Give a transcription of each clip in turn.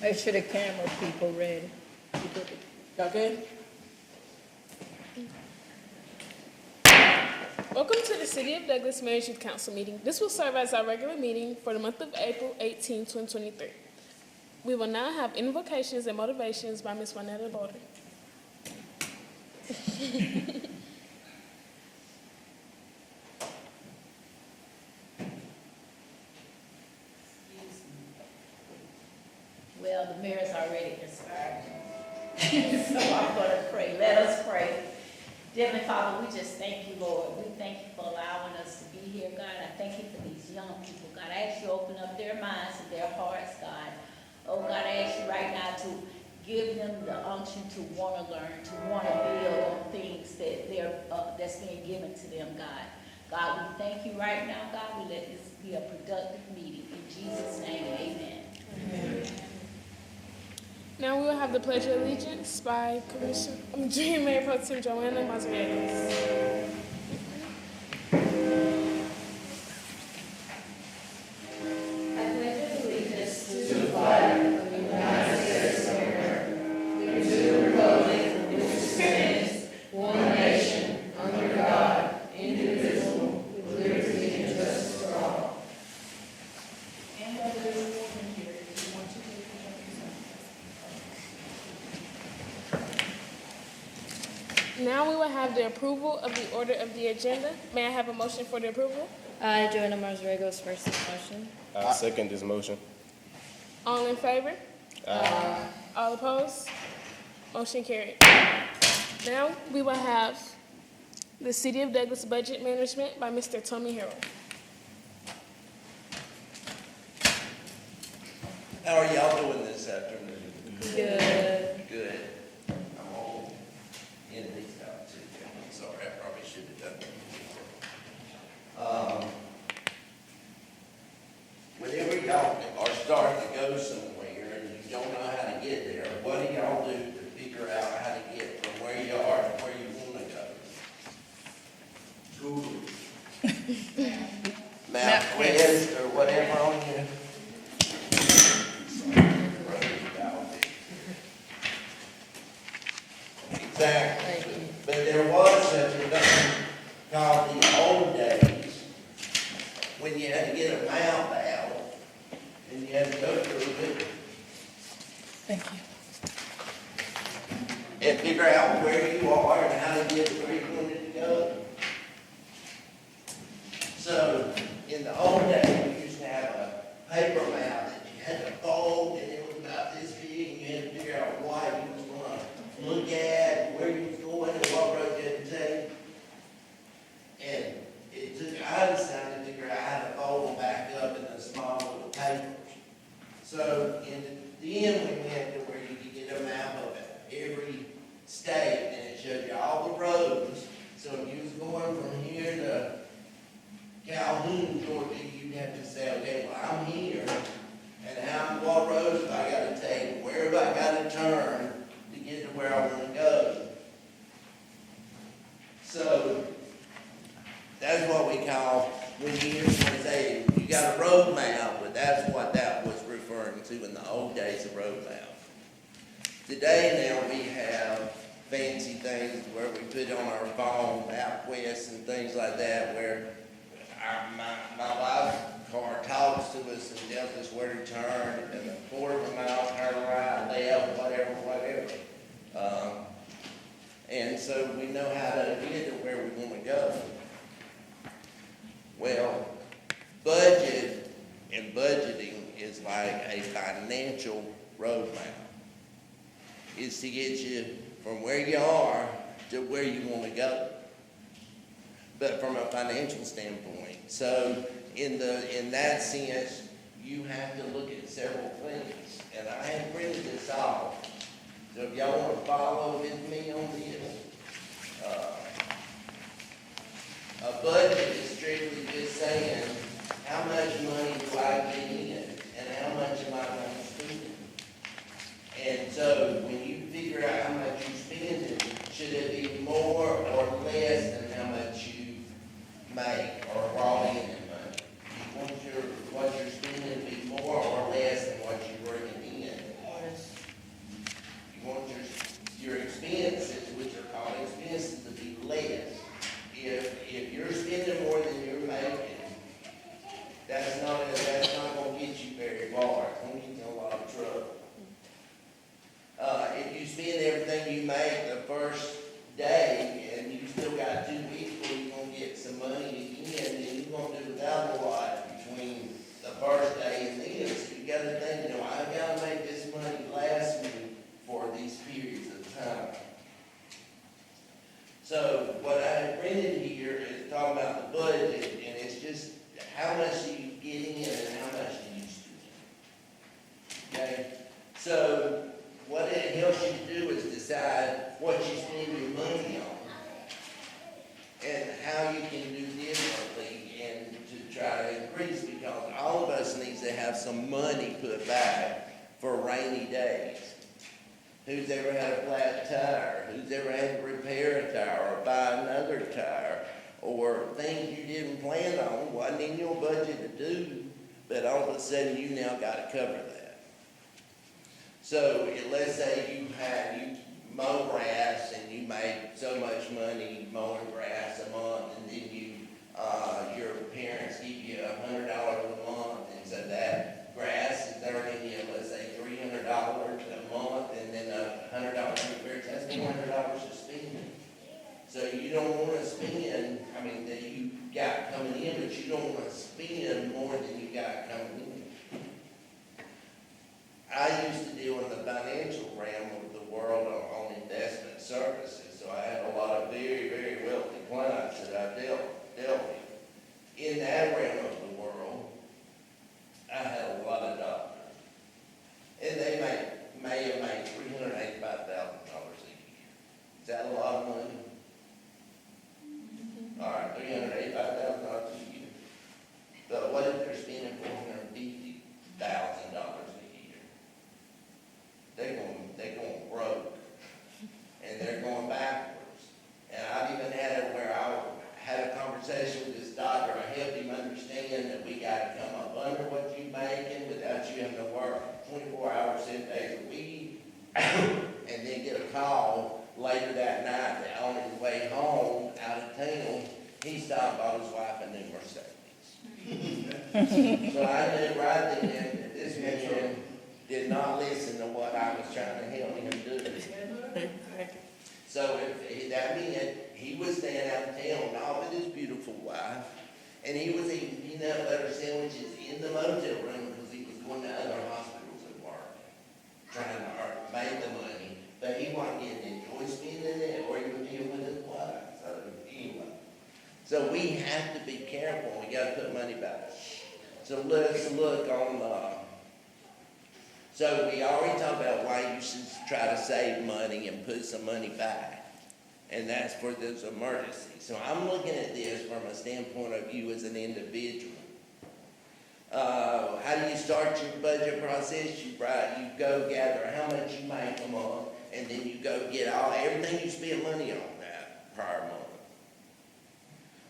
Make sure the camera people ready. Y'all good? Welcome to the City of Douglas Mayor's Youth Council meeting. This will serve as our regular meeting for the month of April 18, 2023. We will now have invocations and motivations by Ms. Juanetta Bowden. Well, the mayor's already inspired me. So I'm going to pray. Let us pray. Dear Heavenly Father, we just thank you, Lord. We thank you for allowing us to be here, God. I thank you for these young people, God. I ask you to open up their minds and their hearts, God. Oh, God, I ask you right now to give them the unction to want to learn, to want to build on things that that's being given to them, God. God, we thank you right now, God. We let this be a productive meeting. In Jesus' name, amen. Amen. Now we will have the Pledge of Allegiance by Junior Mayor Pro Tem Joanna Mazariegos. Now we will have the approval of the order of the agenda. May I have a motion for the approval? I, Joanna Mazariegos, first this motion. I second this motion. All in favor? All opposed? Motion carried. Now we will have the City of Douglas Budget Management by Mr. Tommy Harrell. How are y'all doing this afternoon? Good. Good. I'm all in these out too. I'm sorry, I probably should have done that before. Whenever y'all are starting to go somewhere and you don't know how to get there, what do y'all do to figure out how to get from where you are to where you want to go? Google. MapQuest or whatever on your exactly. But there was such a thing called the old days when you had to get a map out and you had to go through it Thank you. and figure out where you are and how to get to where you wanted to go. So in the old days, we used to have a paper map that you had to fold and it was about this big and you had to figure out what you was going to look at, where you was going and what road you had to take. And it took Einstein to figure out how to fold them back up in the small little papers. So in the end, we went to where you could get a map of every state and it showed you all the roads. So if you was going from here to Calhoun, Georgia, you'd have to say, okay, well, I'm here, and what roads have I got to take? Where have I got to turn to get to where I want to go? So that's what we call, when you hear someone say, you got a road map, but that's what that was referring to in the old days, a road map. Today now we have fancy things where we put on our phone, MapQuest and things like that, where my wife's car talks to us and tells us where to turn, and a quarter of a mile, turn right, left, whatever. And so we know how to get to where we want to go. Well, budget and budgeting is like a financial roadmap. It's to get you from where you are to where you want to go, but from a financial standpoint. So in that sense, you have to look at several things. And I have printed this off. So if y'all want to follow with me on this, a budget is strictly just saying how much money do I get in and how much am I going to spend. And so when you figure out how much you're spending, should it be more or less than how much you make or brought in money? You want what you're spending to be more or less than what you're bringing in. So what it helps you to do is decide what you spend your money on and how you can do differently and to try to increase, because all of us needs to have some money put back for rainy days. Who's ever had a flat tire? Who's ever had to repair a tire or buy another tire? Or things you didn't plan on, wasn't in your budget to do, but all of a sudden you now gotta cover that. So, let's say you mow grass and you made so much money mowing grass a month, and then your parents give you $100 a month, and so that grass is earning you, let's say, $300 a month, and then $100 repairs, that's $400 to spend. So you don't wanna spend, that you got coming in, but you don't wanna spend more than you got coming in. I used to deal in the financial realm of the world on investment services, so I had a lot of very, very wealthy clients that I dealt with. In that realm of the world, I had a lot of doctors, and they may have made $385,000 a year. Is that a lot of money? All right, $385,000 a year. But what if they're spending $450,000 a year? They're going broke, and they're going backwards. And I've even had it where I had a conversation with this doctor. I helped him understand that we got to come up under what you're making without you having to work 24 hours, 7 days a week, and then get a call later that night that on his way home out of town, he stopped by his wife a new Mercedes. So I knew right then that this man did not listen to what I was trying to help him do. So that meant he was staying out of town, not with his beautiful wife, and he was eating peanut butter sandwiches in the motel room because he was going to other hospitals at work, trying to make the money, but he wasn't getting to enjoy spending it or even deal with his wife. So anyway, so we have to be careful. We got to put money back. So let's look on. So we already talked about why you should try to save money and put some money back, and that's for those emergencies. So I'm looking at this from a standpoint of you as an individual. How do you start your budget process? You go gather how much you make a month, and then you go get everything you spend money on that prior month.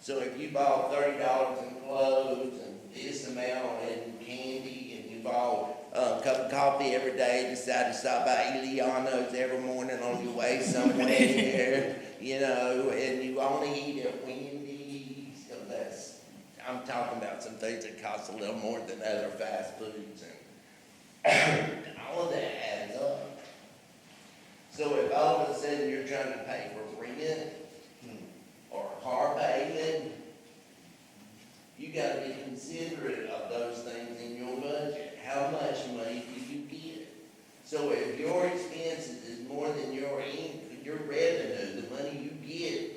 So if you bought $30 in clothes and this amount in candy, and you bought a cup of coffee every day, decide to stop by Eliano's every morning on your way somewhere, and you only eat at Wendy's, I'm talking about some things that cost a little more than other fast foods, and all of that adds up. So if all of a sudden you're trying to pay for rent or car payment, you gotta be considerate of those things in your budget. How much money do you get? So if your expenses is more than your revenue, the money you get,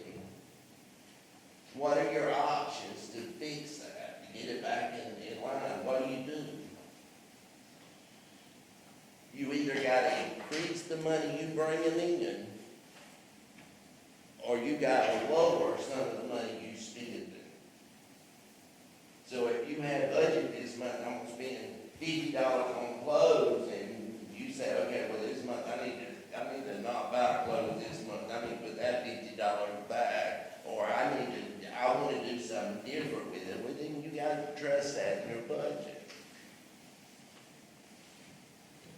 what are your options to fix that, to get it back in line? What do? You either gotta increase the money you bringing in, or you gotta lower some of the money you spend. So if you had budget this month, I'm gonna spend $50 on clothes, and you say, okay, well, this month I need to not buy clothes this month. I need to put that $50 back, or I want to do something different with it. Well, then you got to trust that in your budget.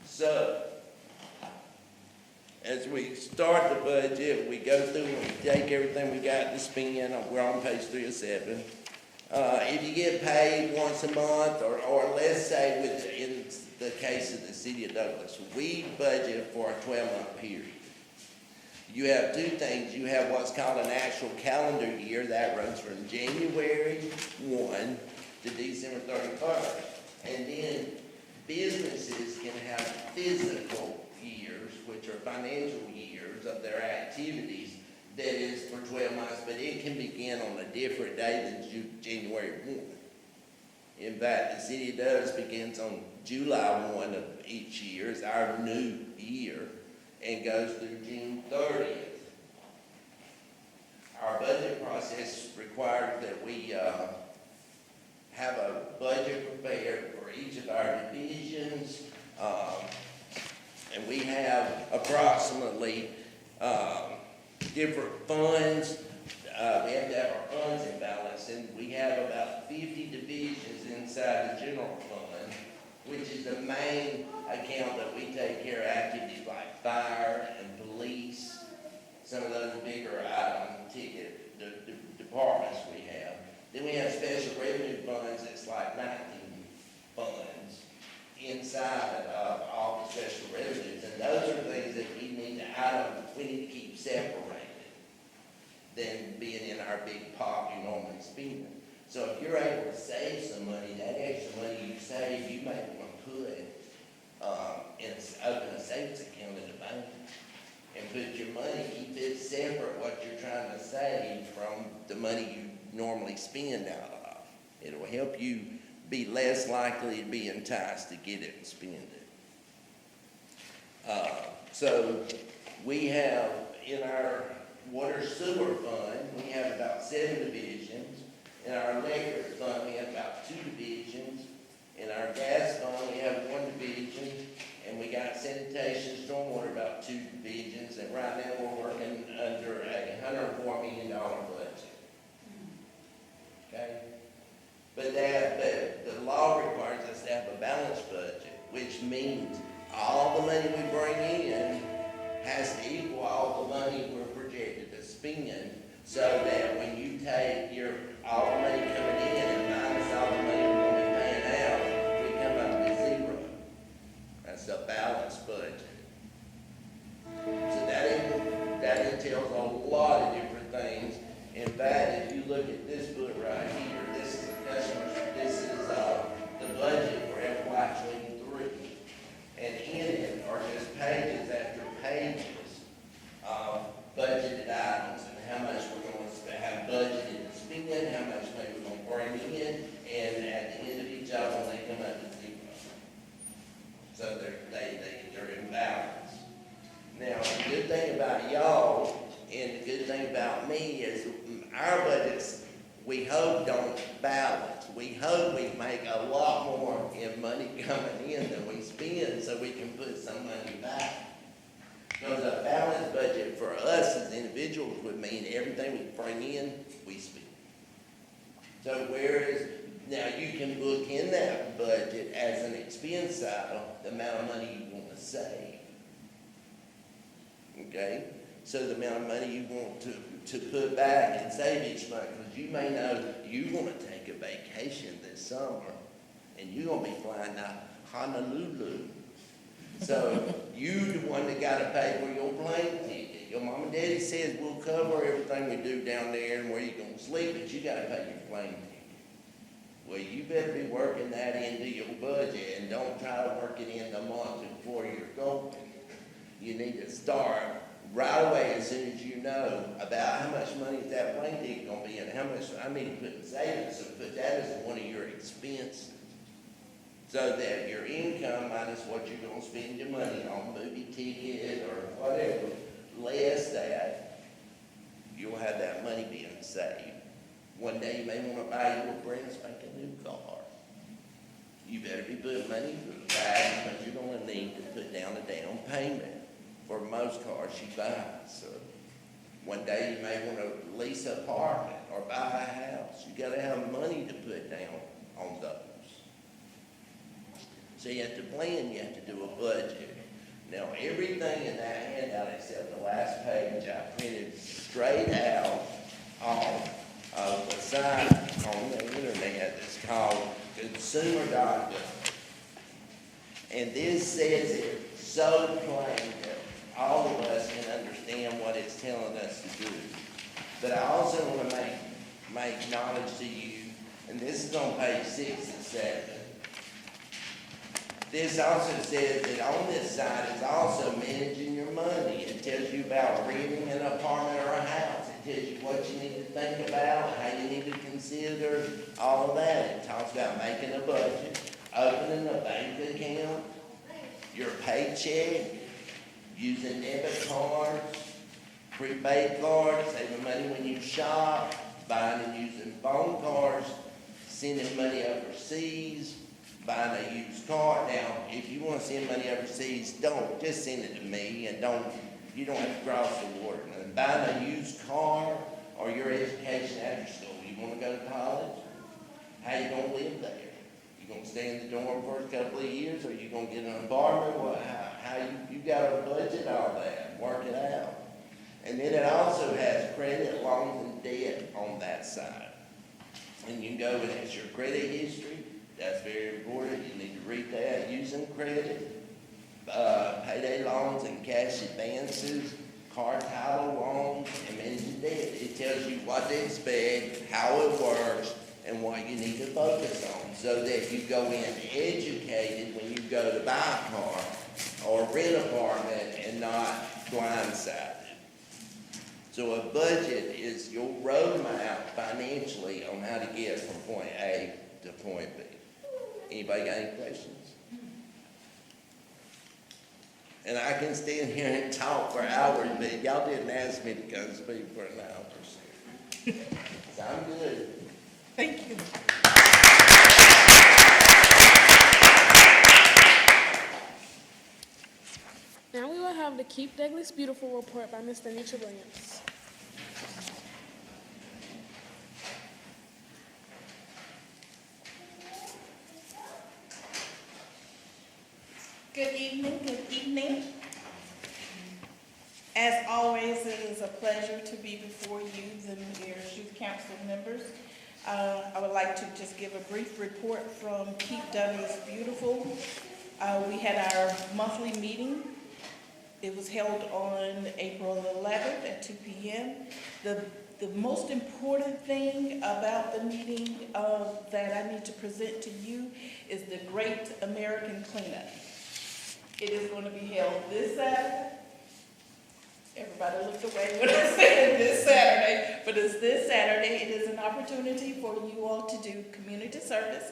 So, as we start the budget, we go through and we take everything we got to spend. We're on page 307. If you get paid once a month, or let's say in the case of the city of Douglas, we budget for a 12-month period. You have two things. You have what's called an actual calendar year that runs from January 1 to December 31st. And then businesses can have physical years, which are financial years of their activities, that is for 12 months, but it can begin on a different day than January 1. In fact, the city of Douglas begins on July 1 of each year is our new year and goes through June 30th. Our budget process requires that we have a budget prepared for each of our divisions. And we have approximately different funds. We have to have our funds in balance, and we have about 50 divisions inside the general fund, which is the main account that we take care of activities like fire and police, some of those bigger item ticket departments we have. Then we have special revenue funds that's like 19 funds inside of all the special revenues, and those are things that we need to keep separated than being in our big pot you normally spend. So if you're able to save some money, that extra money you save, you may want to put open a savings account in the bank and put your money, keep it separate, what you're trying to save from the money you normally spend out of. It'll help you be less likely to be enticed to get it and spend it. So we have in our water sewer fund, we have about 7 divisions. In our electric fund, we have about 2 divisions. In our gas fund, we have 1 division. And we got sanitation, stormwater, about 2 divisions. And right now, we're working under a $104 million budget. Okay? But the law requires us to have a balanced budget, which means all the money we bring in has to equal all the money we're projected to spend, so that when you take all the money coming in and minus all the money we're going to be paying out, we come up with 0. That's a balanced budget. So that entails a lot of different things. In fact, if you look at this book right here, this is the budget for FY23, and in it are just pages after pages of budgeted items and how much we're going to have budgeted to spend, how much money we're going to bring in, and at the end of each of them, they come up to 0. So they're in balance. Now, the good thing about y'all and the good thing about me is our budgets, we hope, don't balance. We hope we make a lot more in money coming in than we spend, so we can put some money back. Because a balanced budget for us as individuals would mean everything we bring in, we spend. So whereas now you can book in that budget as an expense item the amount of money you want to save. Okay? So the amount of money you want to put back and save each month, because you may know you want to take a vacation this summer, and you're going to be flying to Honolulu. So you the one that got to pay for your plane ticket. Your mom and daddy says we'll cover everything we do down there and where you're going to sleep, but you got to pay your plane ticket. Well, you better be working that into your budget, and don't try to work it in the month before you're going. You need to start right away as soon as you know about how much money is that plane ticket going to be and how much I need to put in savings, so put that as one of your expenses. So that your income minus what you're going to spend your money on, movie ticket or whatever, less that, you'll have that money being saved. One day you may want to buy your brand spanking new car. You better be putting money for the back, because you're going to need to put down a down payment for most cars you buy. So one day you may want to lease an apartment or buy a house. You got to have money to put down on those. So you have to plan, you have to do a budget. Now everything in that handout except the last page I printed straight out of a site on the internet that's called consumer.gov. And this says it so plain that all of us can understand what it's telling us to do. But I also want to make knowledge to you, and this is on page 6 and 7. This also says that on this side is also managing your money. It tells you about renting an apartment or a house. It tells you what you need to think about, how you need to consider, all of that. It talks about making a budget. opening a bank account, your paycheck, using debit cards, prepaid cards, saving money when you shop, buying and using phone cards, sending money overseas, buying a used car. Now, if you want to send money overseas, don't, just send it to me, and you don't have to cross the border. And buying a used car or your education after school. You want to go to college? How you gonna live there? You gonna stay in the dorm for a couple of years, or you gonna get an apartment? How you gotta budget all that, work it out. And then it also has credit, loans, and debt on that side. And you can go and it's your credit history. That's very important. You need to read that. Using credit, payday loans and cash advances, car title loans, and managing debt. It tells you what to expect, how it works, and what you need to focus on, so that you go in educated when you go to buy a car or rent an apartment and not blindsided. So a budget is your roadmap financially on how to get from point A to point B. Anybody got any questions? And I can stand here and talk for hours, but y'all didn't ask me to come speak for an hour. So I'm good. Thank you. Now we will have the Keep Douglas Beautiful report by Mr. Nietzsche Williams. Good evening, good evening. As always, it is a pleasure to be before you, the Mayor's Youth Council members. I would like to just give a brief report from Keep Douglas Beautiful. We had our monthly meeting. It was held on April 11th at 2 p.m. The most important thing about the meeting that I need to present to you is the Great American Cleanup. It is going to be held this Saturday. Everybody looked away when I said this Saturday, but it's this Saturday. It is an opportunity for you all to do community service.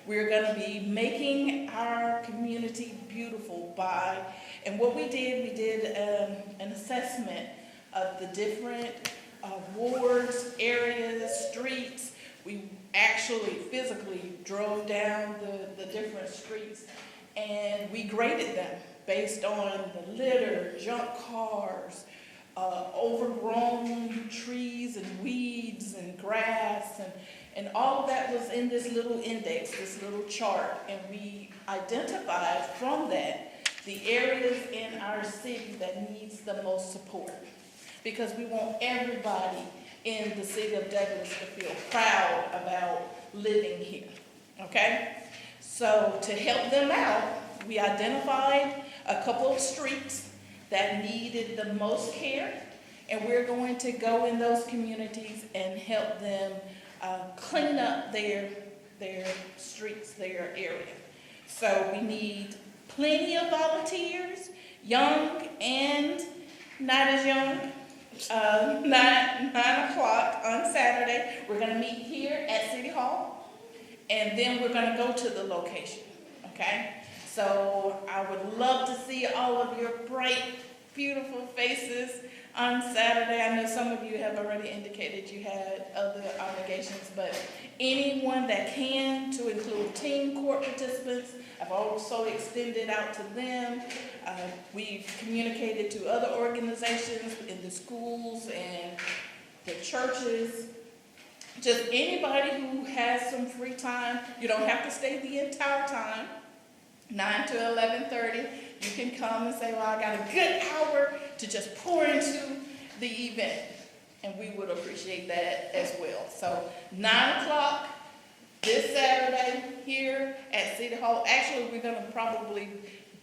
We're going to be making our community beautiful and what we did an assessment of the different wards, areas, streets. We actually physically drove down the different streets, and we graded them based on the litter, junk cars, overgrown trees and weeds and grass, and all of that was in this little index, this little chart, and we identified from that the areas in our city that needs the most support, because we want everybody in the city of Douglas to feel proud about living here, okay? So to help them out, we identified a couple of streets that needed the most care, and we're going to go in those communities and help them clean up their streets, their area. So we need plenty of volunteers, young and not as young. 9 o'clock on Saturday, we're going to meet here at City Hall, and then we're going to go to the location, okay? So I would love to see all of your bright, beautiful faces on Saturday. I know some of you have already indicated you had other obligations, but anyone that can, to include team court participants, I've also extended out to them. We've communicated to other organizations in the schools and the churches. Just anybody who has some free time. You don't have to stay the entire time, 9 to 11:30. You can come and say, well, I got a good hour to just pour into the event. And we would appreciate that as well. So 9 o'clock this Saturday here at City Hall. Actually, we're going to probably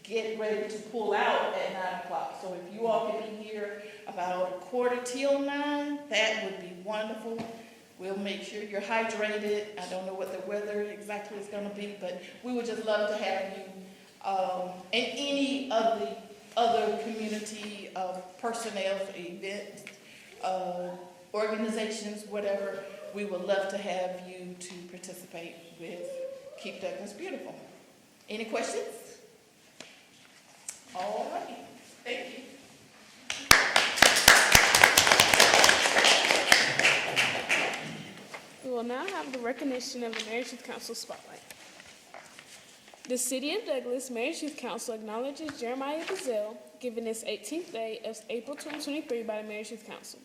get ready to pull out at 9 o'clock. So if you all can be here about 9:15, that would be wonderful. We'll make sure you're hydrated. I don't know what the weather exactly is going to be, but we would just love to have you and any of the other community personnel for events, organizations, whatever. We would love to have you to participate with Keep Douglas Beautiful. Any questions? All right, thank you. We will now have the recognition of the Marriage Youth Council Spotlight. The City of Douglas Marriage Youth Council acknowledges Jeremiah Bazell, given its 18th day of April 2023 by the Marriage Youth Council.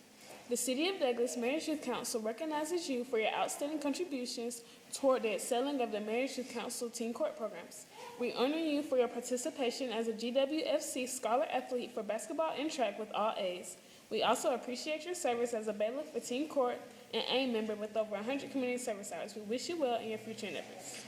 The City of Douglas Marriage Youth Council recognizes you for your outstanding contributions toward the excelling of the Marriage Youth Council teen court programs. We honor you for your participation as a GWFC Scholar Athlete for basketball and track with all A's. We also appreciate your service as a bailiff for teen court and AIM member with over 100 community service hours. We wish you well in your future endeavors.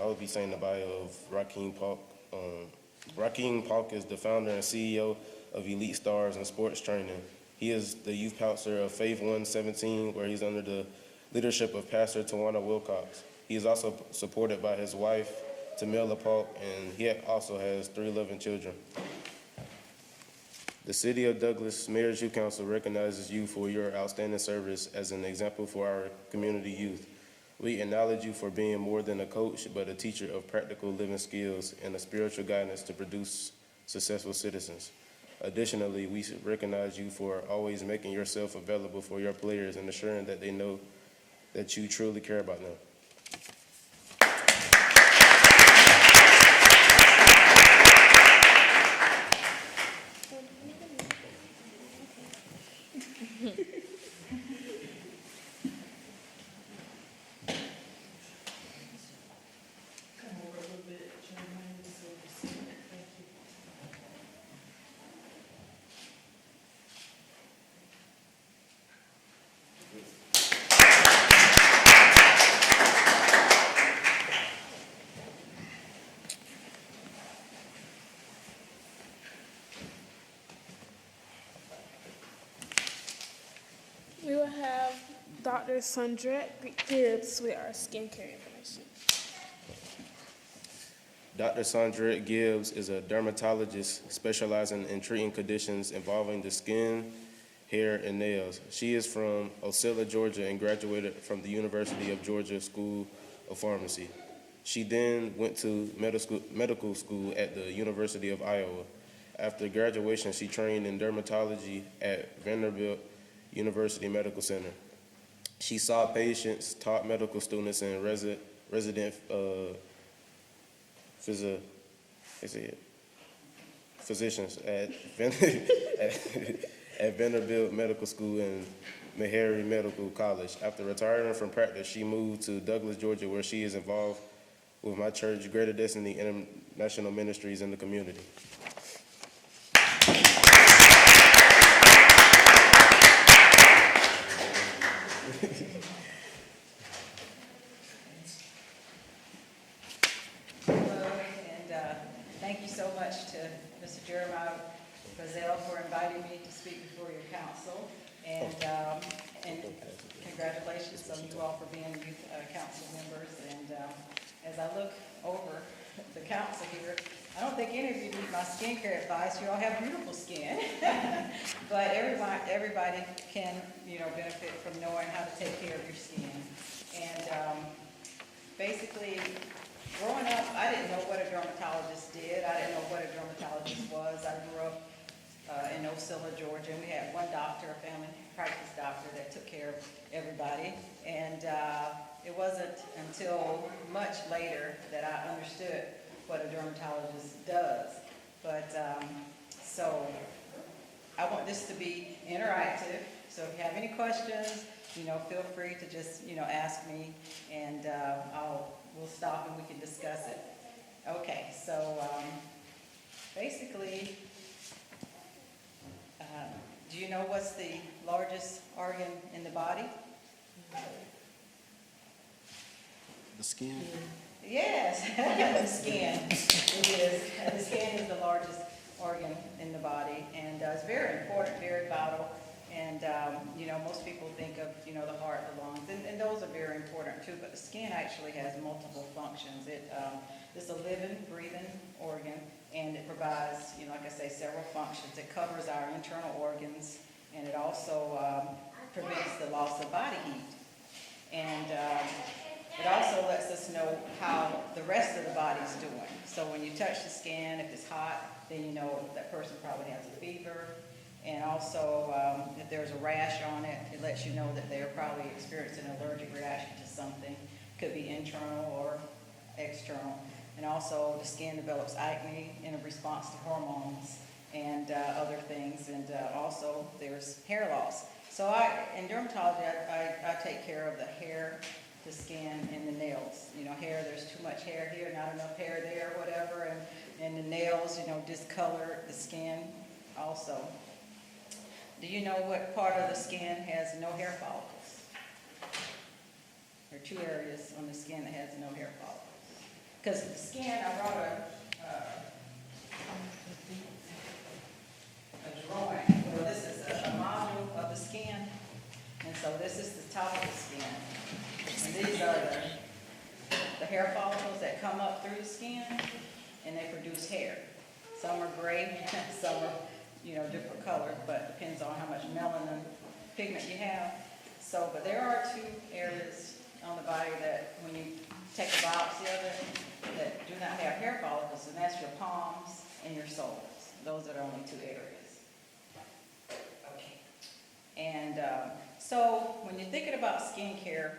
I will be saying the bio of Rakeem Pauk. Rakeem Pauk is the founder and CEO of Elite Stars and Sports Training. He is the youth pastor of Faith 117, where he's under the leadership of Pastor Tawana Wilcox. He is also supported by his wife, Tamela Pauk, and he also has 3 loving children. The City of Douglas Marriage Youth Council recognizes you for your outstanding service as an example for our community youth. We acknowledge you for being more than a coach, but a teacher of practical living skills and a spiritual guidance to produce successful citizens. Additionally, we recognize you for always making yourself available for your players and assuring that they know that you truly care about them. We will have Dr. Sandra Gibbs with our skincare information. Dr. Sandra Gibbs is a dermatologist specializing in treating conditions involving the skin, hair, and nails. She is from Ocilla, Georgia, and graduated from the University of Georgia School of Pharmacy. She then went to medical school at the University of Iowa. After graduation, she trained in dermatology at Vanderbilt University Medical Center. She saw patients, taught medical students, and resident physicians at Vanderbilt Medical School and Meharry Medical College. After retiring from practice, she moved to Douglas, Georgia, where she is involved with my church, Greater Destiny International Ministries, in the community. Thank you so much to Mr. Jeremiah Bazell for inviting me to speak before your council, and congratulations on you all for being youth council members. And as I look over the council here, I don't think any of you need my skincare advice. You all have beautiful skin, but everybody can, benefit from knowing how to take care of your skin. And basically, growing up, I didn't know what a dermatologist did. I didn't know what a dermatologist was. I grew up in Ocilla, Georgia, and we had one doctor, a family practice doctor, that took care of everybody. And it wasn't until much later that I understood what a dermatologist does. But so I want this to be interactive, so if you have any questions, feel free to just, ask me, and we'll stop and we can discuss it. Okay, so basically, do you know what's the largest organ in the body? The skin? Yes, the skin. It is. The skin is the largest organ in the body, and it's very important, very vital. And, most people think of, the heart, the lungs, and those are very important too, but the skin actually has multiple functions. It's a living, breathing organ, and it provides, like I say, several functions. It covers our internal organs, and it also prevents the loss of body heat. And it also lets us know how the rest of the body's doing. So when you touch the skin, if it's hot, then you know that person probably has a fever. And also, if there's a rash on it, it lets you know that they're probably experiencing an allergic reaction to something. Could be internal or external. And also, the skin develops acne in response to hormones and other things. And also, there's hair loss. So in dermatology, I take care of the hair, the skin, and the nails. Hair, there's too much hair here, not enough hair there, whatever. And the nails, discolor the skin also. Do you know what part of the skin has no hair follicles? There are two areas on the skin that has no hair follicles. Because the skin, I brought a drawing. Well, this is a model of the skin. And so this is the top of the skin. And these are the hair follicles that come up through the skin, and they produce hair. Some are gray, some are different colors, but depends on how much melanin pigment you have. So, but there are two areas on the body that when you take a biopsy of it, that do not have hair follicles, and that's your palms and your soles. Those are the only two areas. Okay. And so when you're thinking about skincare,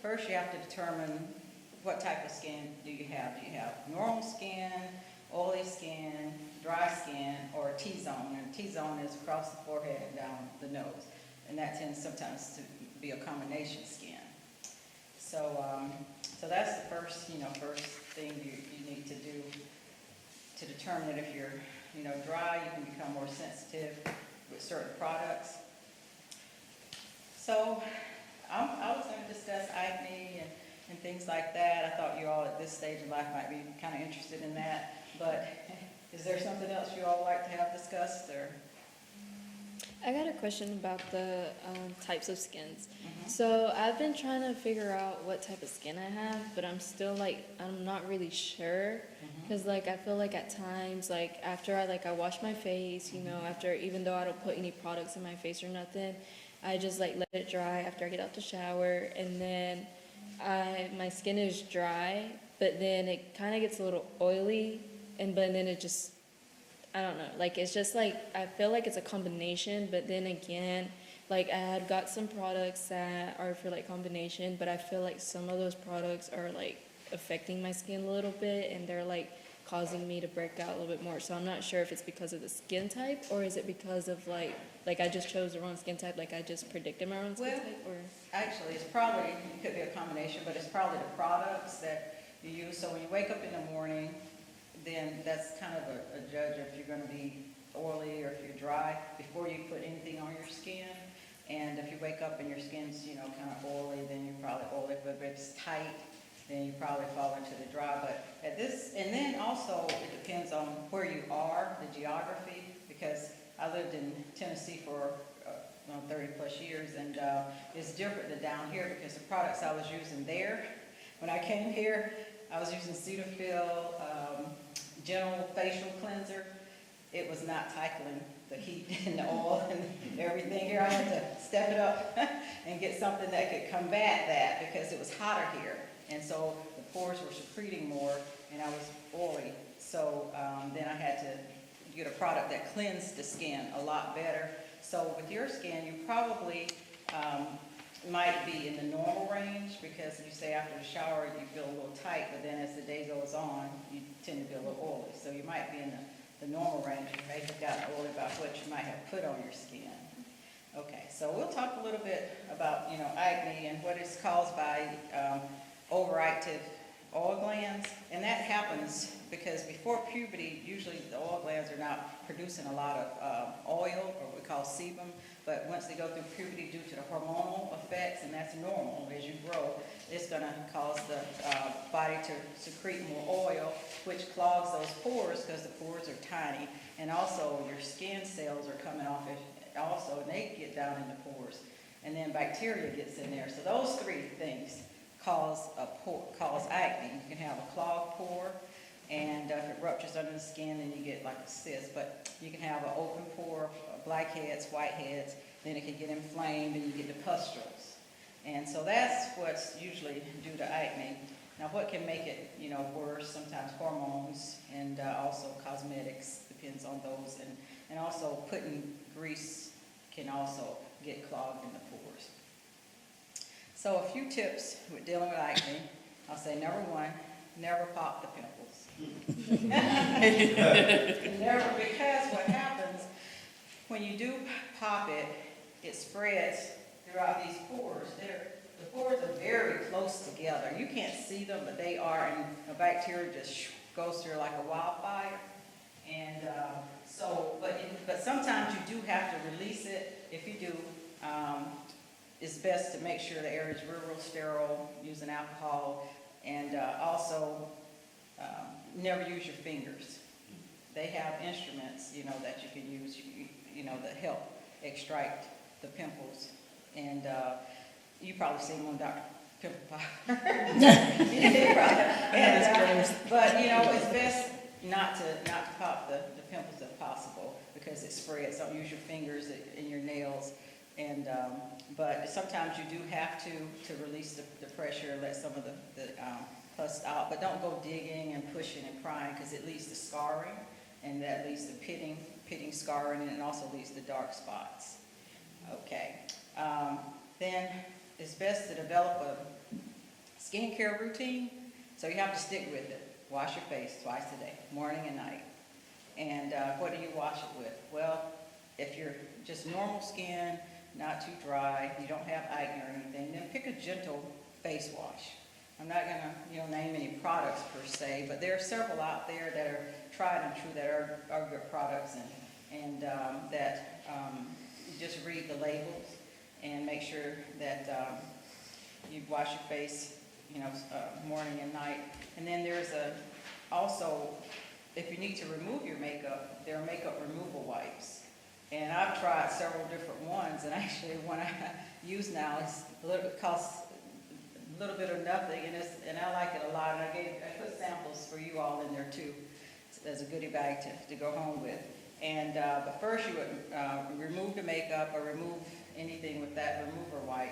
first you have to determine what type of skin do you have. Do you have normal skin, oily skin, dry skin, or a T-zone? And T-zone is across the forehead and down the nose. And that tends sometimes to be a combination skin. So, so that's the first thing you need to do to determine that if you're, dry, you can become more sensitive with certain products. So, I was going to discuss acne and things like that. I thought you all at this stage of life might be kind of interested in that. But is there something else you all would like to have discussed, or? I got a question about the types of skins. So I've been trying to figure out what type of skin I have, but I'm still I'm not really sure. Because I feel like at times, after I wash my face, after, even though I don't put any products in my face or nothing, I just let it dry after I get out the shower, and then my skin is dry, but then it kind of gets a little oily, but then it just, I don't know, it's just I feel like it's a combination, but then again, I had got some products that are for combination, but I feel like some of those products are affecting my skin a little bit, and they're causing me to break out a little bit more. So I'm not sure if it's because of the skin type, or is it because of I just chose the wrong skin type, I just predicted my own skin type, or? Actually, it could be a combination, but it's probably the products that you use. So when you wake up in the morning, then that's kind of a judge if you're going to be oily or if you're dry before you put anything on your skin. And if you wake up and your skin's, kind of oily, then you're probably oily. But if it's tight, then you probably fall into the dry. But and then also it depends on where you are, the geography, because I lived in Tennessee for 30 plus years, and it's different than down here because the products I was using there, when I came here, I was using Cetaphil Gentle Facial Cleanser. It was not tackling the heat and the oil and everything here. I had to step it up and get something that could combat that because it was hotter here. And so the pores were secreting more and I was oily. So then I had to get a product that cleansed the skin a lot better. So with your skin, you probably might be in the normal range because you say after the shower you feel a little tight, but then as the day goes on, you tend to feel a little oily. So you might be in the the normal range, you may have gotten oily about what you might have put on your skin. Okay, so we'll talk a little bit about, acne and what is caused by overactive oil glands. And that happens because before puberty, usually the oil glands are not producing a lot of oil, or what we call sebum. But once they go through puberty due to the hormonal effects, and that's normal as you grow, it's going to cause the body to secrete more oil, which clogs those pores because the pores are tiny. And also your skin cells are coming off also, and they get down in the pores. And then bacteria gets in there. So those three things cause acne. You can have a clogged pore, and if it ruptures under the skin, then you get like a cyst. But you can have an open pore, blackheads, whiteheads, then it can get inflamed, and you get the pustules. And so that's what's usually due to acne. Now, what can make it, worse? Sometimes hormones, and also cosmetics, depends on those. And also putting grease can also get clogged in the pores. So a few tips with dealing with acne. I'll say number one, never pop the pimples. Never, because what happens when you do pop it, it spreads throughout these pores. The pores are very close together. You can't see them, but they are, and the bacteria just goes through like a wildfire. And but sometimes you do have to release it. If you do, it's best to make sure the area is real sterile, using alcohol, and also never use your fingers. They have instruments, that you can use, that help extract the pimples. And you probably seen one, Dr. Pimple Popper. But it's best not to pop the pimples if possible, because it spreads. Don't use your fingers and your nails. And but sometimes you do have to release the pressure, let some of the pus out. But don't go digging and pushing and prying, because it leads to scarring, and that leads to pitting scarring, and it also leads to dark spots. Okay. Then it's best to develop a skincare routine. So you have to stick with it. Wash your face twice a day, morning and night. And what do you wash it with? Well, if you're just normal skin, not too dry, you don't have acne or anything, then pick a gentle face wash. I'm not going to name any products per se, but there are several out there that are tried and true that are good products, and that you just read the labels and make sure that you wash your face morning and night. And then there's also, if you need to remove your makeup, there are makeup removal wipes. And I've tried several different ones, and actually one I use now is costs a little bit of nothing, and I like it a lot. And I put samples for you all in there too, as a goodie bag to go home with. And but first you would remove the makeup or remove anything with that remover wipe,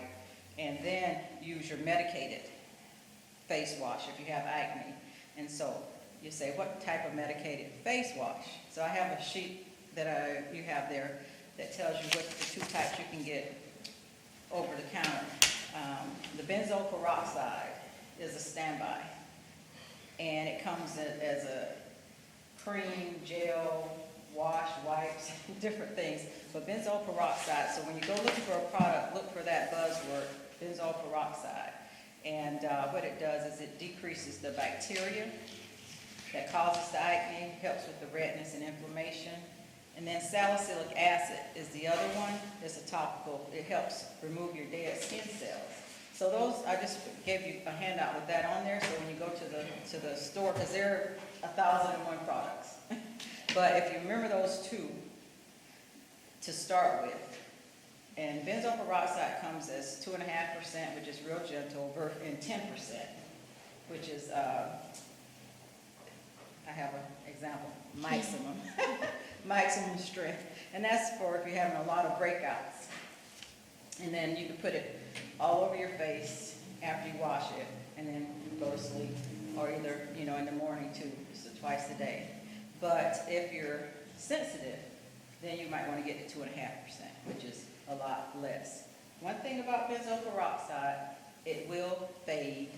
and then use your medicated face wash if you have acne. And so you say, what type of medicated face wash? So I have a sheet that you have there that tells you what the two types you can get over the counter. The benzoyl peroxide is a standby, and it comes as a cream, gel, wash, wipes, different things. But benzoyl peroxide, so when you go looking for a product, look for that buzzword, benzoyl peroxide. And what it does is it decreases the bacteria that causes the acne, helps with the redness and inflammation. And then salicylic acid is the other one. It's a topical. It helps remove your dead skin cells. So those, I just gave you a handout with that on there. So when you go to the store, because there are 1,001 products. But if you remember those two to start with, and benzoyl peroxide comes as 2.5%, which is real gentle, and 10%, which is, I have an example, maximum, maximum strength. And that's for if you're having a lot of breakouts. And then you can put it all over your face after you wash it, and then go to sleep, or either, in the morning too, so twice a day. But if you're sensitive, then you might want to get to 2.5%, which is a lot less. One thing about benzoyl peroxide, it will fade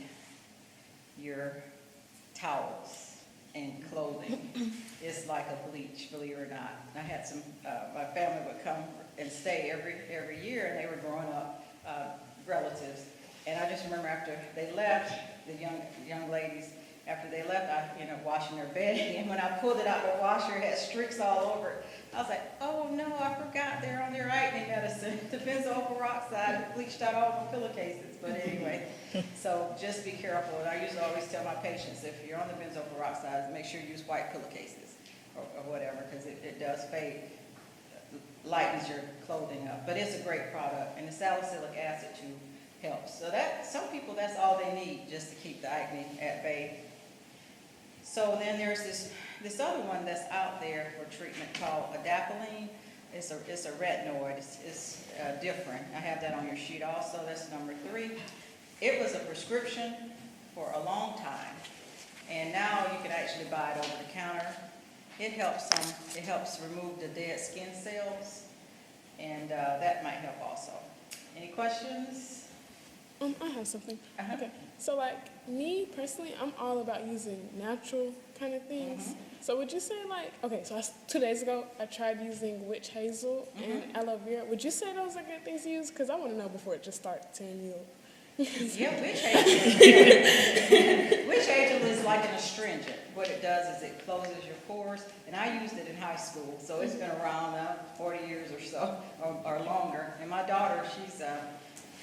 your towels. and clothing. It's like a bleach, believe it or not. I had some, my family would come and stay every year, and they were growing up relatives. And I just remember after they left, the young ladies, after they left, washing their bedding, and when I pulled it out the washer, it had streaks all over it. I was like, oh no, I forgot they're on their acne medicine, the benzoyl peroxide, bleached out all the pillowcases. But anyway, so just be careful. And I used to always tell my patients, if you're on the benzoyl peroxide, make sure you use white pillowcases or whatever, because it does fade, lightens your clothing up. But it's a great product, and the salicylic acid too helps. So some people, that's all they need just to keep the acne at bay. So then there's this other one that's out there for treatment called adapalene. It's a retinoid. It's different. I have that on your sheet also. That's number 3. It was a prescription for a long time, and now you can actually buy it over the counter. It helps remove the dead skin cells, and that might help also. Any questions? I have something. Uh-huh. Okay, so like me personally, I'm all about using natural kind of things. Mm-hmm. So would you say like, okay, so 2 days ago, I tried using witch hazel and aloe vera. Would you say those are good things to use? Because I want to know before it just starts tearing you up. Yeah, witch hazel is like an astringent. What it does is it closes your pores, and I used it in high school, so it's been around now 40 years or so, or longer. And my daughter,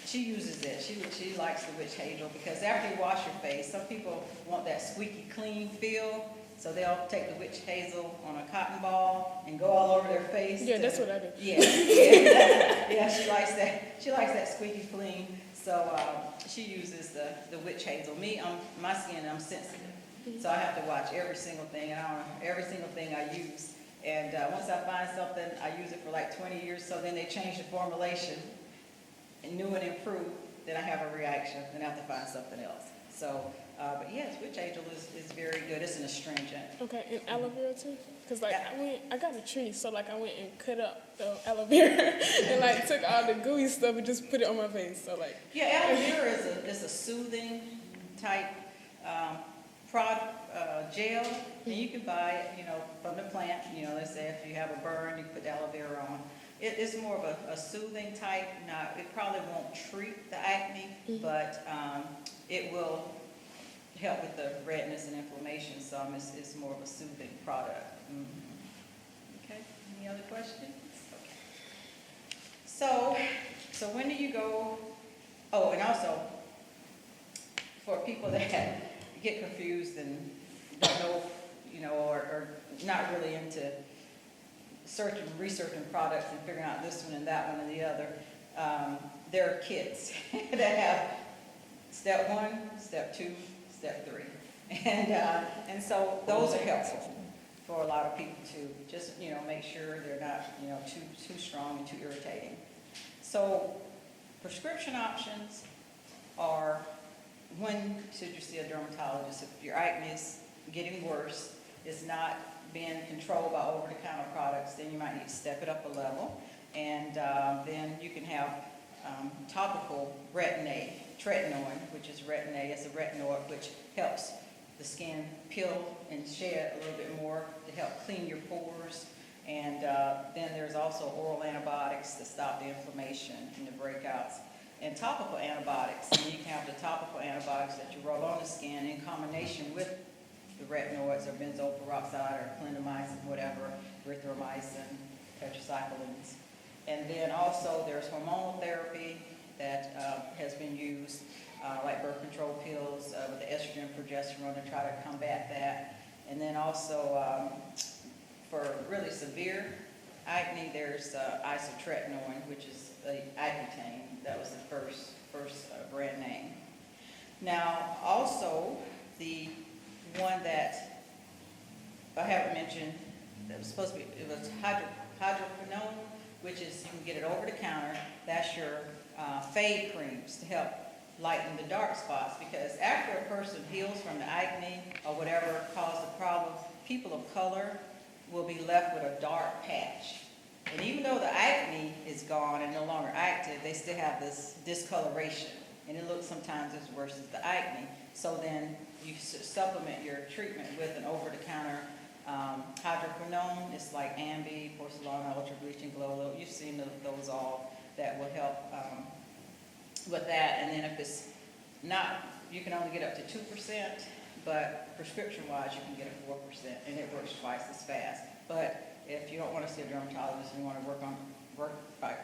she uses it. She likes the witch hazel because after you wash your face, some people want that squeaky clean feel, so they'll take the witch hazel on a cotton ball and go all over their face. Yeah, that's what I do. Yeah, she likes that. She likes that squeaky clean. So she uses the witch hazel. My skin, I'm sensitive, so I have to watch every single thing, and every single thing I use. And once I find something, I use it for like 20 years. So then they change the formulation, and new and improved. Then I have a reaction, and I have to find something else. So, but yes, witch hazel is very good. It's an astringent. Okay, and aloe vera too? Because like Yeah. I got a tree, so like I went and cut up the aloe vera and like took all the gooey stuff and just put it on my face. So like, Yeah, aloe vera is a soothing type gel, and you can buy it, from the plant. Let's say if you have a burn, you can put the aloe vera on. It's more of a soothing type. Now, it probably won't treat the acne, but it will help with the redness and inflammation. So it's more of a soothing product. Okay, any other questions? Okay. So when do you go? Oh, and also, for people that get confused and don't know, or not really into researching products and figuring out this one and that one and the other, there are kits that have step 1, step 2, step 3. And so those are helpful for a lot of people to just, make sure they're not, too strong and too irritating. So prescription options are, when should you see a dermatologist? If your acne is getting worse, it's not being controlled by over-the-counter products, then you might need to step it up a level. And then you can have topical tretinoin, which is Retin-A. It's a retinoid which helps the skin peel and shed a little bit more to help clean your pores. And then there's also oral antibiotics to stop the inflammation and the breakouts. And topical antibiotics, and you can have the topical antibiotics that you roll on the skin in combination with the retinoids or benzoyl peroxide or clindamycin, whatever, erythromycin, tetracyclines. And then also there's hormonal therapy that has been used, like birth control pills with the estrogen and progesterone to try to combat that. And then also for really severe acne, there's isotretinoin, which is the Accutane. That was the first brand name. Now, also, the one that I haven't mentioned, that was supposed to be, it was hydroquinone, which is, you can get it over the counter. That's your fade creams to help lighten the dark spots, because after a person heals from the acne or whatever caused the problem, people of color will be left with a dark patch. And even though the acne is gone and no longer active, they still have this discoloration and it looks sometimes as worse as the acne. So then you supplement your treatment with an over-the-counter hydroquinone. It's like Ambi, Porcelana, Ultra Bleaching Glow. You've seen those all that will help with that. And then if it's not, you can only get up to 2%, but prescription-wise, you can get a 4%, and it works twice as fast. But if you don't want to see a dermatologist and you want to work by,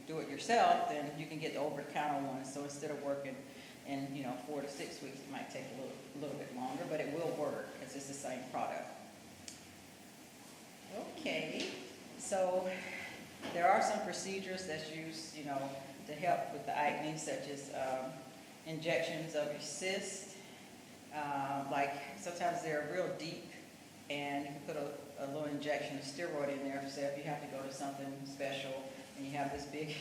do it yourself, then you can get the over-the-counter one. So instead of working in, 4 to 6 weeks, it might take a little bit longer, but it will work because it's the same product. Okay, so there are some procedures that's used, to help with the acne, such as injections of your cyst. Like sometimes they're real deep, and you can put a little injection of steroid in there. So if you have to go to something special and you have this big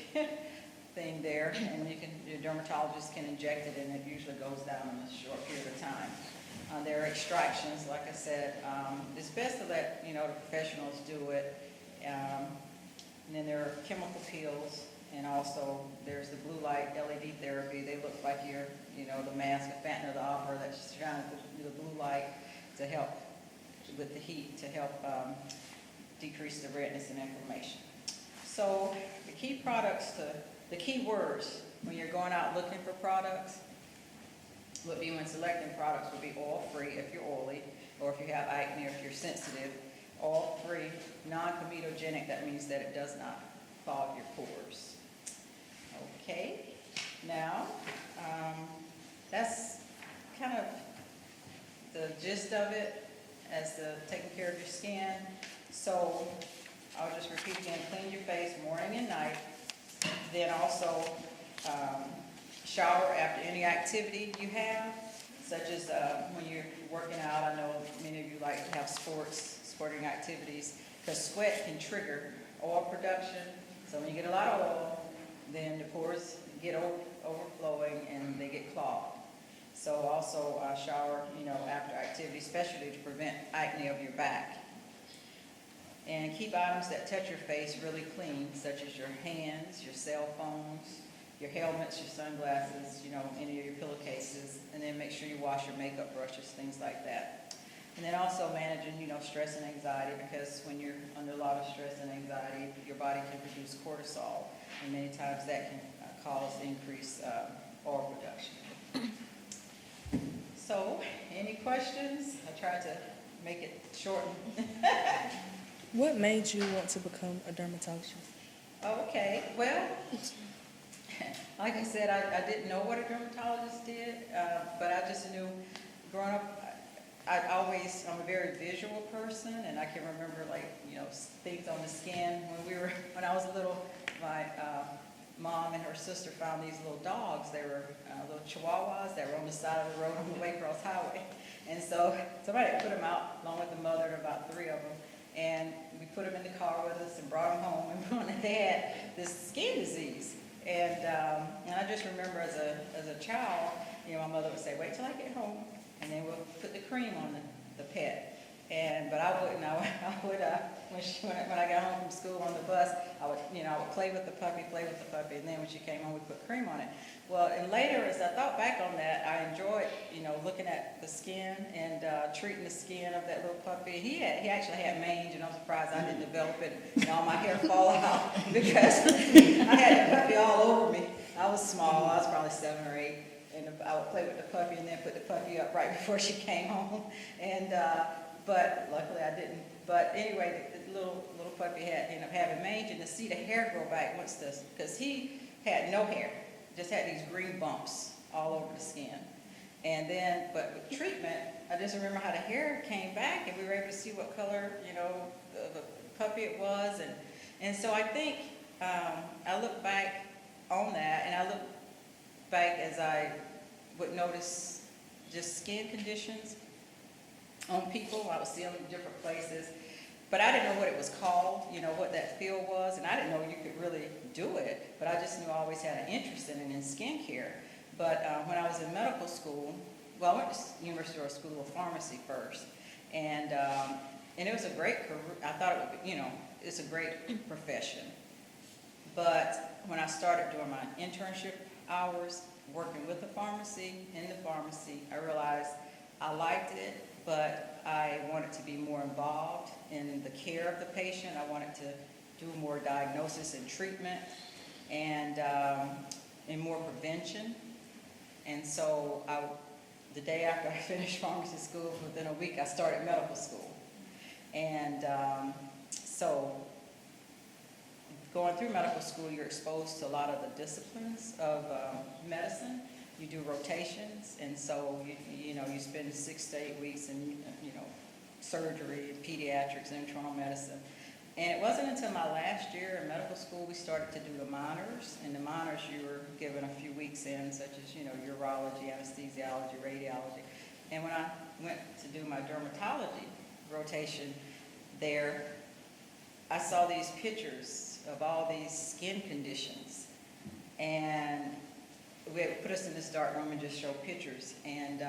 thing there, and your dermatologist can inject it, and it usually goes down in a short period of time. There are extractions, like I said. It's best to let the professionals do it. And then there are chemical peels, and also there's the blue light LED therapy. They look like you're, the mask of Phantom of the Opera that's shining the blue light to help with the heat, to help decrease the redness and inflammation. So the key words when you're going out looking for products would be, when selecting products, would be oil-free if you're oily, or if you have acne, or if you're sensitive. Oil-free, non-comedogenic, that means that it does not clog your pores. Okay, now that's kind of the gist of it as to taking care of your skin. So I'll just repeat again: clean your face morning and night. Then also shower after any activity you have, such as when you're working out. I know many of you like to have sporting activities, because sweat can trigger oil production. So when you get a lot of oil, then the pores get overflowing and they get clogged. So also shower, after activity, especially to prevent acne of your back. And keep items that touch your face really clean, such as your hands, your cell phones, your helmets, your sunglasses, any of your pillowcases. And then make sure you wash your makeup brushes, things like that. And then also managing, stress and anxiety, because when you're under a lot of stress and anxiety, your body can produce cortisol, and many times that can cause increased oil production. So, any questions? I tried to make it short. What made you want to become a dermatologist? Okay, well, like I said, I didn't know what a dermatologist did, but I just knew growing up, I'm a very visual person, and I can remember things on the skin. When I was little, my mom and her sister found these little dogs. They were little chihuahuas that were on the side of the road on the way across highway. And so somebody put them out along with the mother and about 3 of them. And we put them in the car with us and brought them home. And they had this skin disease. And I just remember as a child, my mother would say, "Wait till I get home, and then we'll put the cream on the pet." But I wouldn't. When I got home from school on the bus, I would play with the puppy, and then when she came home, we'd put cream on it. Well, and later, as I thought back on that, I enjoyed, looking at the skin and treating the skin of that little puppy. He actually had mange, and I'm surprised I didn't develop it, and all my hair fall out because I had the puppy all over me. I was small. I was probably 7 or 8. And I would play with the puppy and then put the puppy up right before she came home. And but luckily I didn't. But anyway, the little puppy ended up having mange, and to see the hair grow back because he had no hair, just had these green bumps all over the skin. And then, but with treatment, I just remember how the hair came back, and we were able to see what color, the puppy it was. And so I think I look back on that, and I look back as I would notice just skin conditions on people. I would see them in different places, but I didn't know what it was called, what that field was, and I didn't know you could really do it, but I just knew I always had an interest in it in skincare. But when I was in medical school, I went to University School of Pharmacy first, and it was a great career. I thought it would be, it's a great profession. But when I started doing my internship hours working with the pharmacy, in the pharmacy. I realized I liked it, but I wanted to be more involved in the care of the patient. I wanted to do more diagnosis and treatment and more prevention. And so the day after I finished pharmacy school, within a week, I started medical school. And so going through medical school, you're exposed to a lot of the disciplines of medicine. You do rotations, and so you spend 6 to 8 weeks in surgery, pediatrics, internal medicine. And it wasn't until my last year in medical school we started to do the minors. And the minors you were given a few weeks in, such as urology, anesthesiology, radiology. And when I went to do my dermatology rotation there, I saw these pictures of all these skin conditions. And we had put us in this dark room and just show pictures. And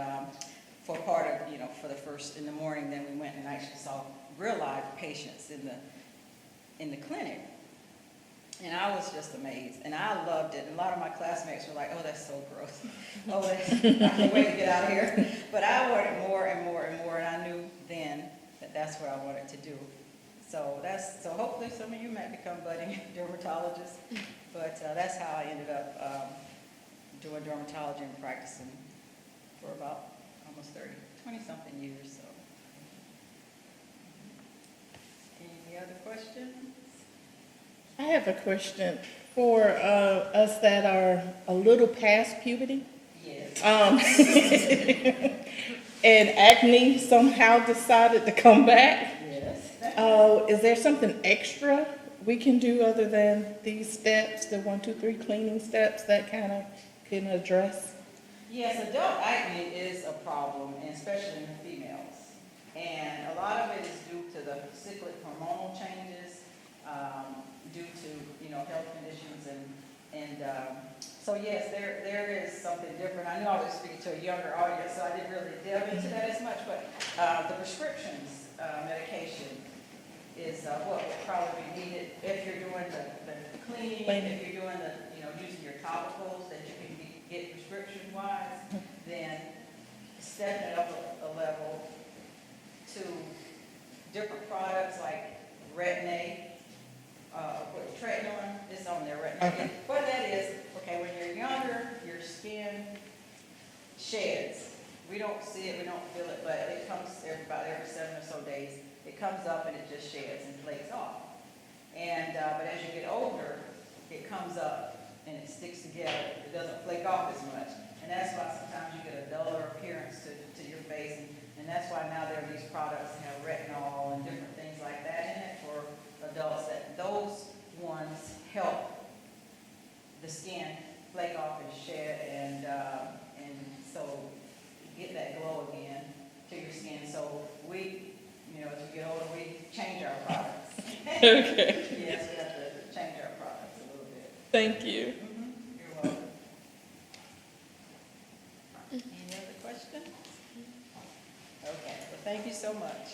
for part of, for the first in the morning, then we went and actually saw real live patients in the clinic. And I was just amazed. And I loved it. And a lot of my classmates were like, oh, that's so gross. Oh, I can't wait to get out of here. But I wanted more and more and more. And I knew then that that's what I wanted to do. So hopefully some of you might become budding dermatologists. But that's how I ended up doing dermatology and practicing for about almost 20-something years. So, any other questions? I have a question for us that are a little past puberty. Yes. And acne somehow decided to come back. Yes. Is there something extra we can do other than these steps, the 1, 2, 3 cleaning steps that kind of can address? Yes, adult acne is a problem, and especially in females. And a lot of it is due to the cyclic hormonal changes, due to health conditions, and so yes, there is something different. I know I was speaking to a younger audience, so I didn't really delve into that as much, but the prescriptions medication is what would probably be needed if you're doing the cleaning, if you're doing the using your topicals that you can get prescription wise, then stepping it up a level to different products like Retin-A. Tretinoin is on there right now. Okay. What that is, when you're younger, your skin sheds. We don't see it, we don't feel it, but it comes about every 7 or so days. It comes up and it just sheds and flakes off. And but as you get older, it comes up and it sticks together. It doesn't flake off as much. And that's why sometimes you get a duller appearance to your face. And that's why now there are these products that have retinol and different things like that in it for adults, that those ones help the skin flake off and shed and so get that glow again to your skin. So we, as we get older, we change our products. Okay. Yes, we have to change our products a little bit. Thank you. You're welcome. Any other questions? Okay, well, thank you so much.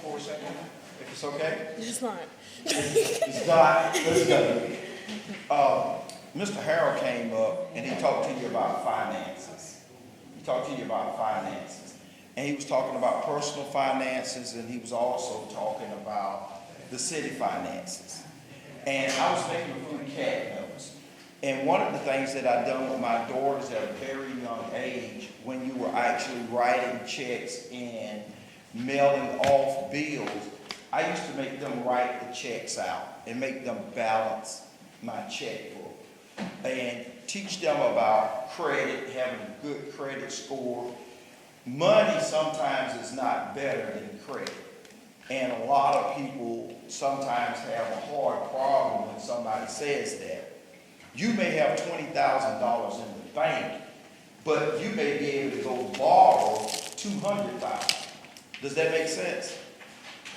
For a second, if it's okay? It's fine. It's not, let's go. Mr. Harrell came up and he talked to you about finances. And he was talking about personal finances, and he was also talking about the city finances. And I was making a few cat notes. And one of the things that I've done with my daughters at a very young age, when you were actually writing checks and mailing off bills, I used to make them write the checks out and make them balance my checkbook and teach them about credit, having a good credit score. Money sometimes is not better than credit. And a lot of people sometimes have a hard problem when somebody says that. You may have $20,000 in the bank, but you may be able to go borrow $200,000. Does that make sense?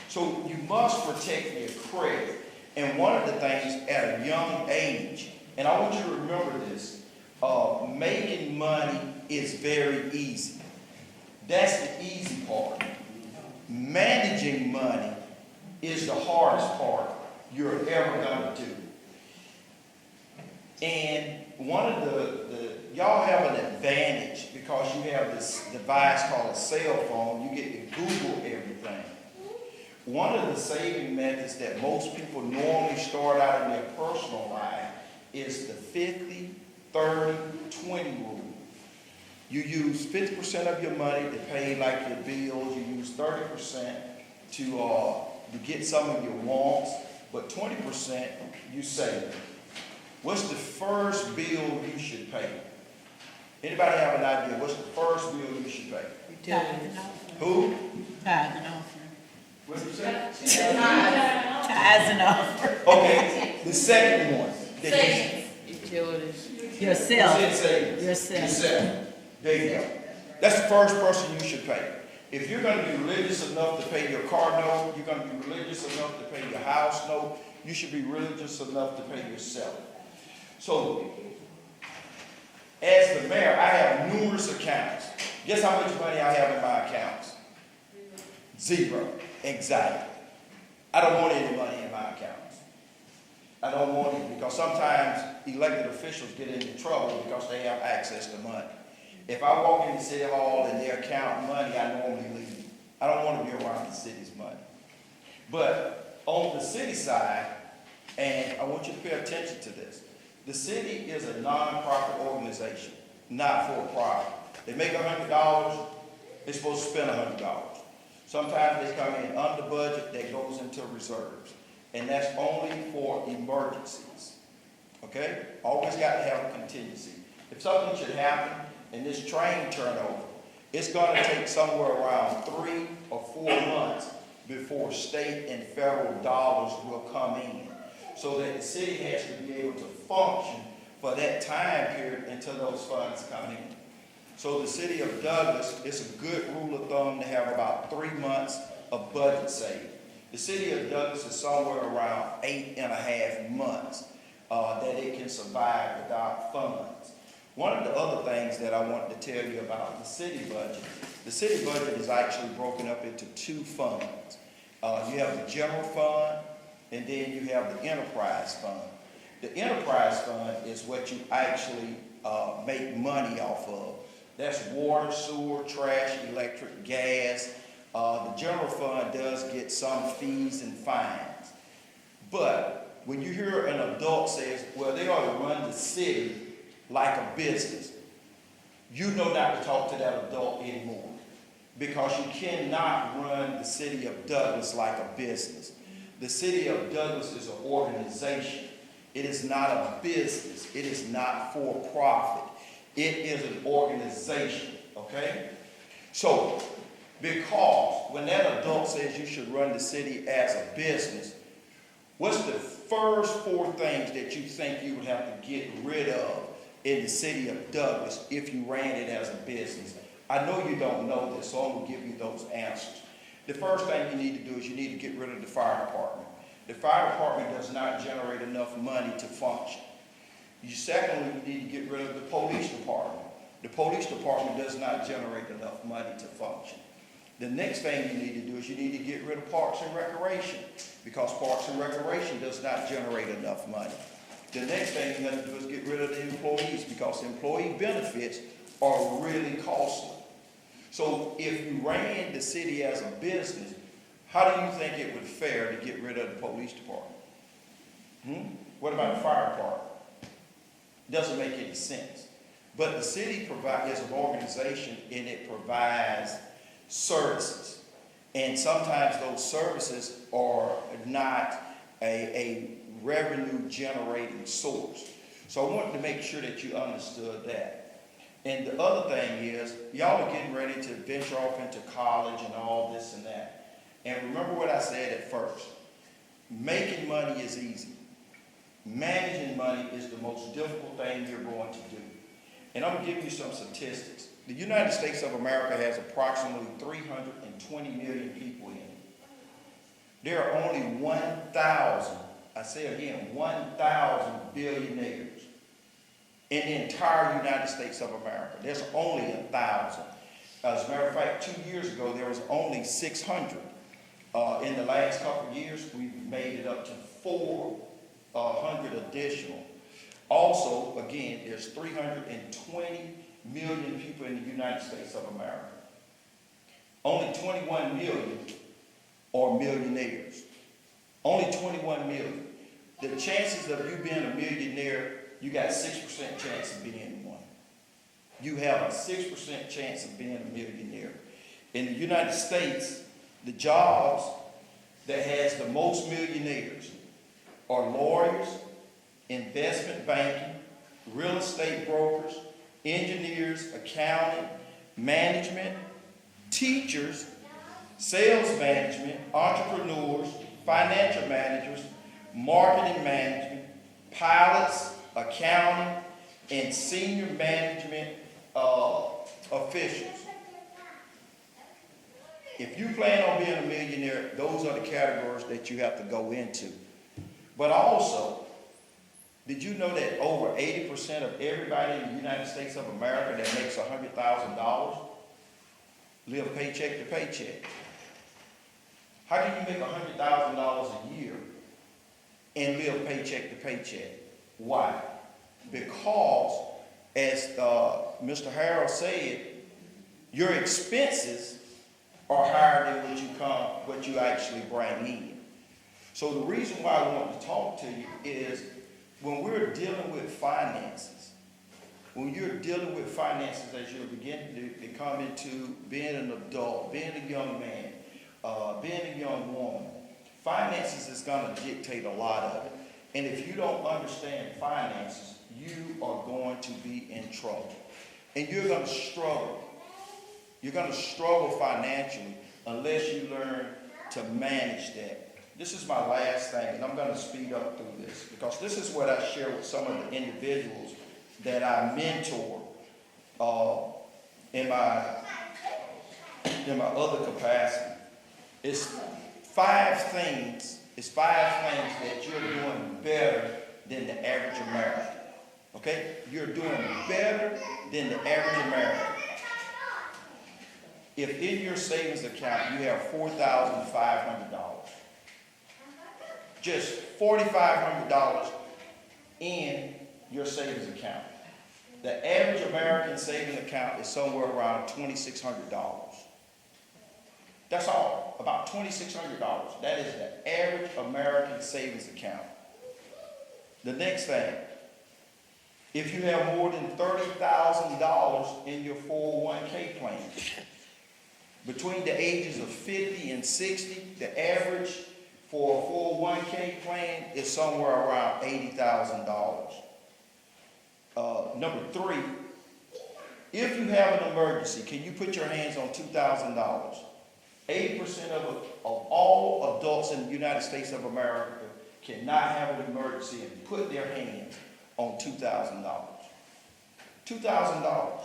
So you must protect your credit. And one of the things at a young age, and I want you to remember this, making money is very easy. That's the easy part. Managing money is the hardest part you're ever gonna do. And one of y'all have an advantage because you have this device called a cell phone. You get to Google everything. One of the saving methods that most people normally start out in their personal life is the 50-30-20 rule. You use 50% of your money to pay like your bills. You use 30% to get some of your wants, but 20% you save. What's the first bill you should pay? Anybody have an idea? What's the first bill you should pay? Tithes. Who? Tithes and offering. What's it say? Tithes and offering. Okay, the second one. Utilities. What's Yourself. it say? Yourself. Yourself. There you go. That's the first person you should pay. If you're going to be religious enough to pay your car note, you're going to be religious enough to pay your house note, you should be religious enough to pay yourself. So, as the mayor, I have numerous accounts. Guess how much money I have in my accounts? Zero. Exactly. I don't want any money in my accounts. I don't want it because sometimes elected officials get into trouble because they have access to money. If I walk into City Hall and they're counting money, I normally leave. I don't want to be around the city's money. But on the city side, and I want you to pay attention to this, the city is a non-profit organization, not for profit. They make $100, they're supposed to spend $100. Sometimes they come in under budget that goes into reserves. And that's only for emergencies. Okay? Always got to have a contingency. If something should happen and this train turn over, it's going to take somewhere around 3 or 4 months before state and federal dollars will come in, so that the city has to be able to function for that time period until those funds come in. So the city of Douglas, it's a good rule of thumb to have about 3 months of budget saved. The city of Douglas is somewhere around 8.5 months that it can survive without funds. One of the other things that I wanted to tell you about the city budget is actually broken up into 2 funds. You have the general fund, and then you have the enterprise fund. The enterprise fund is what you actually make money off of. That's water, sewer, trash, electric, gas. The general fund does get some fees and fines. But when you hear an adult says, well, they ought to run the city like a business, you know not to talk to that adult anymore, because you cannot run the city of Douglas like a business. The city of Douglas is an organization. It is not a business. It is not for profit. It is an organization, okay? So, because when that adult says you should run the city as a business, what's the first 4 things that you think you would have to get rid of in the city of Douglas if you ran it as a business? I know you don't know this, so I'm going to give you those answers. The first thing you need to do is you need to get rid of the fire department. The fire department does not generate enough money to function. Secondly, you need to get rid of the police department. The police department does not generate enough money to function. The next thing you need to do is you need to get rid of Parks and Recreation, because Parks and Recreation does not generate enough money. The next thing you have to do is get rid of the employees, because employee benefits are really costly. So if you ran the city as a business, how do you think it would fare to get rid of the police department? What about the fire department? Doesn't make any sense. But the city is an organization, and it provides services. And sometimes those services are not a revenue generating source. So I wanted to make sure that you understood that. And the other thing is, y'all are getting ready to venture off into college and all this and that. And remember what I said at first. Making money is easy. Managing money is the most difficult thing you're going to do. And I'm going to give you some statistics. The United States of America has approximately 320 million people in it. There are only 1,000, I say again, 1,000 billionaires in the entire United States of America. There's only 1,000. As a matter of fact, 2 years ago, there was only 600. In the last couple of years, we've made it up to 400 additional. Also, again, there's 320 million people in the United States of America. Only 21 million are millionaires. Only 21 million. The chances of you being a millionaire, you got 6% chance of being one. You have a 6% chance of being a millionaire. In the United States, the jobs that has the most millionaires are lawyers, investment banking, real estate brokers, engineers, accounting, management, teachers, sales management, entrepreneurs, financial managers, marketing management, pilots, accounting, and senior management officials. If you plan on being a millionaire, those are the categories that you have to go into. But also, did you know that over 80% of everybody in the United States of America that makes $100,000 live paycheck to paycheck? How can you make $100,000 a year and live paycheck to paycheck? Why? Because, as Mr. Harold said, your expenses are higher than what you actually bring in. So the reason why I want to talk to you is when we're dealing with finances, when you're dealing with finances as you're beginning to come into being an adult, being a young man, being a young woman, finances is going to dictate a lot of it. And if you don't understand finances, you are going to be in trouble. And you're going to struggle. You're going to struggle financially unless you learn to manage that. This is my last thing, and I'm going to speed up through this because this is what I share with some of the individuals that I mentor in my other capacity. It's five things that you're doing better than the average American. Okay? You're doing better than the average American. If in your savings account you have $4,500, just $4,500 in your savings account. The average American savings account is somewhere around $2,600. That's all, about $2,600. That is the average American savings account. The next thing, if you have more than $30,000 in your 401k plan, between the ages of 50 and 60, the average for a 401k plan is somewhere around $80,000. Number three, if you have an emergency, can you put your hands on $2,000? 80% of all adults in the United States of America cannot have an emergency and put their hands on $2,000. $2,000.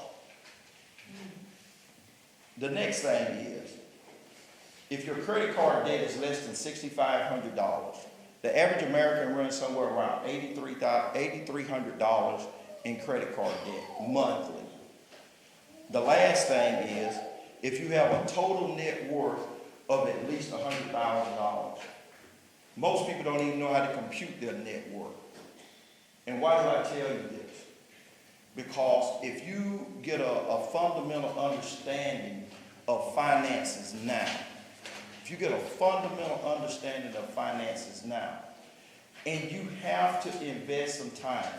The next thing is, if your credit card debt is less than $6,500, the average American runs somewhere around $8,300 in credit card debt monthly. The last thing is, if you have a total net worth of at least $100,000, most people don't even know how to compute their net worth. And why do I tell you this? Because if you get a fundamental understanding of finances now, if you get a fundamental understanding of finances now, and you have to invest some time,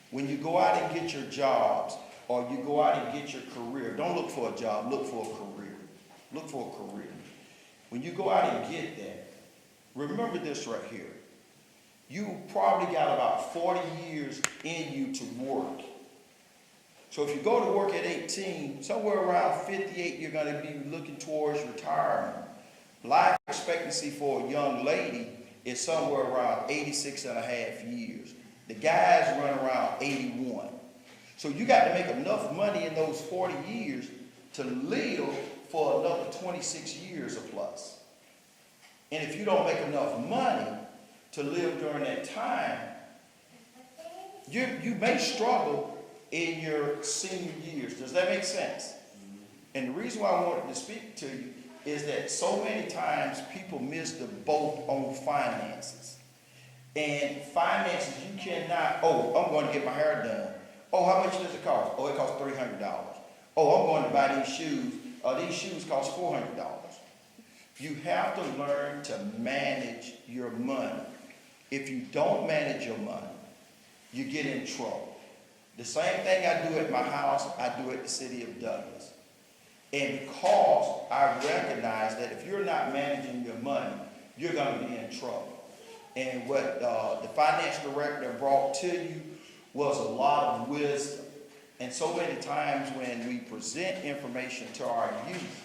when you go out and get your jobs, or you go out and get your career, don't look for a job, look for a career. Look for a career. When you go out and get that, remember this right here. You probably got about 40 years in you to work. So if you go to work at 18, somewhere around 58, you're going to be looking towards retirement. Life expectancy for a young lady is somewhere around 86 and a half years. The guys run around 81. So you got to make enough money in those 40 years to live for another 26 years or plus. And if you don't make enough money to live during that time, you may struggle in your senior years. Does that make sense? And the reason why I wanted to speak to you is that so many times people miss the boat on finances. And finances, you cannot, oh, I'm going to get my hair done. Oh, how much does it cost? Oh, it costs $300. Oh, I'm going to buy these shoes. These shoes cost $400. You have to learn to manage your money. If you don't manage your money, you get in trouble. The same thing I do at my house, I do at the city of Douglas. And because I recognize that if you're not managing your money, you're going to be in trouble. And what the finance director brought to you was a lot of wisdom. And so many times when we present information to our youth,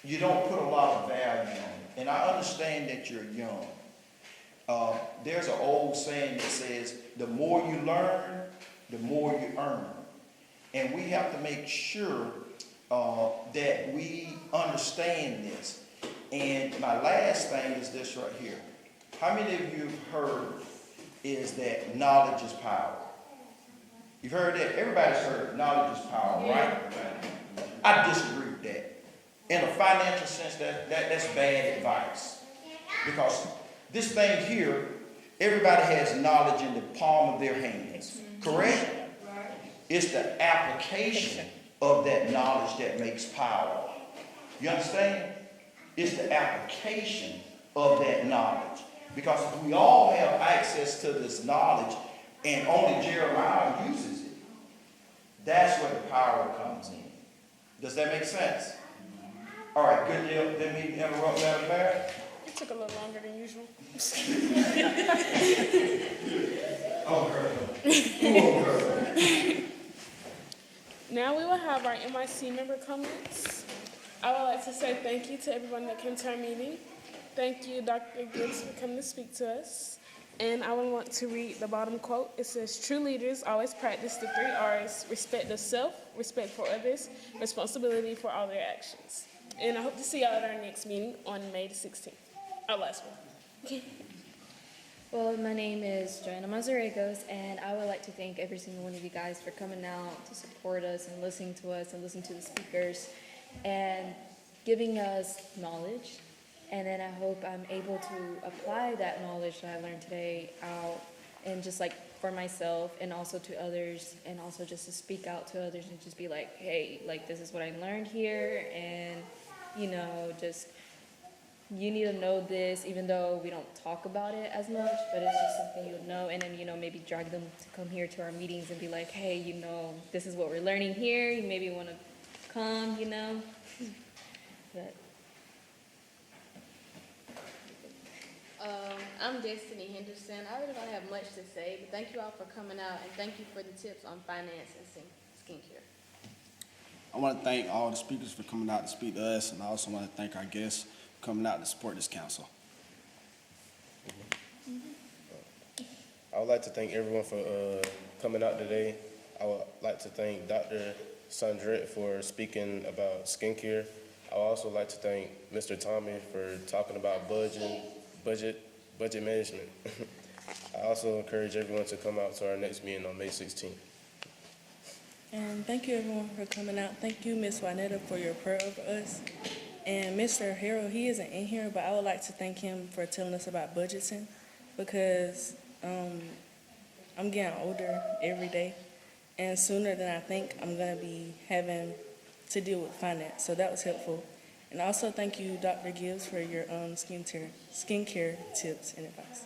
you don't put a lot of value on it. And I understand that you're young. There's an old saying that says, the more you learn, the more you earn. And we have to make sure that we understand this. And my last thing is this right here. How many of you have heard is that knowledge is power? You've heard that? Everybody's heard knowledge is power, right? I disagree with that. In a financial sense, that's bad advice. Because this thing here, everybody has knowledge in the palm of their hands, correct? It's the application of that knowledge that makes power. You understand? It's the application of that knowledge. Because if we all have access to this knowledge and only Jeremiah uses it, that's where the power comes in. Does that make sense? All right, good deal. Let me interrupt Madam Mayor. It took a little longer than usual. Now we will have our MIC member comments. I would like to say thank you to everyone that came to our meeting. Thank you, Dr. Gibbs, for coming to speak to us. And I would want to read the bottom quote. It says, true leaders always practice the 3 R's: respect of self, respect for others, responsibility for all their actions. And I hope to see y'all at our next meeting on May the 16th, our last one. Well, my name is Joanna Mazaregos, and I would like to thank every single one of you guys for coming out to support us and listening to us and listening to the speakers and giving us knowledge. And then I hope I'm able to apply that knowledge that I learned today out, and just like for myself and also to others, and also just to speak out to others and just be like, hey, like this is what I learned here, and you know, just you need to know this, even though we don't talk about it as much, but it's just something you'll know. And then, you know, maybe drag them to come here to our meetings and be like, hey, you know, this is what we're learning here. You maybe want to come, you know. But I'm Destiny Henderson. I really don't have much to say, but thank you all for coming out, and thank you for the tips on finance and skincare. I want to thank all the speakers for coming out to speak to us, and I also want to thank our guests for coming out to support this council. I would like to thank everyone for coming out today. I would like to thank Dr. Sandrette for speaking about skincare. I would also like to thank Mr. Tommy for talking about budget management. I also encourage everyone to come out to our next meeting on May 16th. And thank you everyone for coming out. Thank you, Ms. Juanetta, for your prayer over us. And Mr. Harold, he isn't in here, but I would like to thank him for telling us about budgeting, because I'm getting older every day, and sooner than I think I'm going to be having to deal with finance. So that was helpful. And also thank you, Dr. Gibbs, for your skincare tips and advice.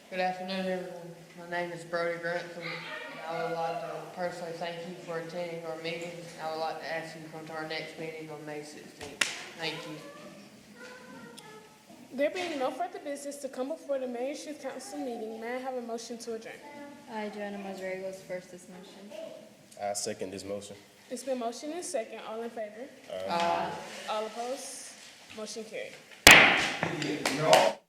Good afternoon, everyone. My name is Brody Grantham. I would like to personally thank you for attending our meeting. I would like to ask you to come to our next meeting on May 16th. Thank you. There being no further business to come before the Mayor's Youth Council meeting, may I have a motion to adjourn? I, Joanna Mazaregos, first this motion. I second this motion. It's been motioned and second. All in favor? Aye. All opposed? Motion carried. No.